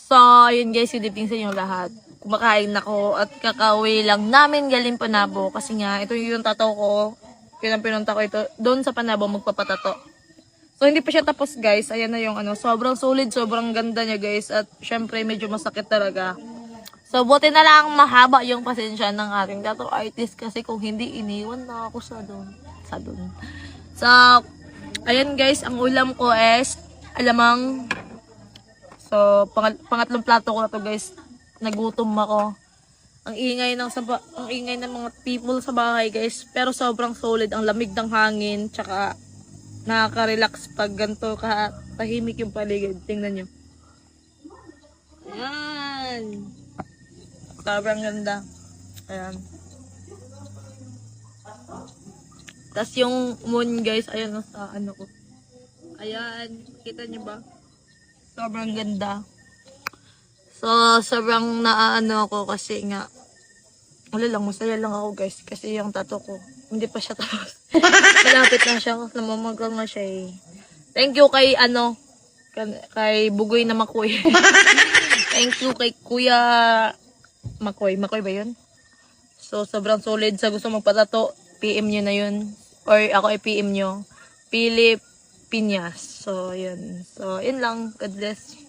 So, ayun guys, good evening sa inyo lahat. Kumakain ako at kakauwi lang namin galing Panabo. Kasi nga, ito yung tato ko. Pinunta ko ito doon sa Panabo magpapatato. So, hindi pa siya tapos guys. Ayan na yung sobrang solid, sobrang ganda niya guys. At syempre, medyo masakit talaga. So, buti na lang mahaba yung pasensya ng ating tattoo artist. Kasi kung hindi, iniwan na ako sa doon. So, ayan guys, ang ulam ko is alamang. So, pangatlong plato ko na to guys. Nagutom ako. Ang ingay ng mga people sa bahay guys. Pero sobrang solid. Ang lamig ng hangin. Tsaka nakaka-relax pag ganito tahimik yung paligid. Tingnan nyo. Ayan. Sobrang ganda. Ayan. Tapos yung moon guys. Ayan sa ko. Ayan. Kita nyo ba? Sobrang ganda. So, sobrang naano ako kasi nga, masaya lang ako guys. Kasi yung tattoo ko, hindi pa siya tapos. Malapit na siya, namamagal na siya eh. Thank you kay kay Bugoy na Makoy. Thank you kay Kuya Makoy. Makoy ba yun? So, sobrang solid. Sa gusto magpatato, PM nyo na yun. Or ako i-PM nyo. Philip Piñas. So, yun. So, yun lang. God bless.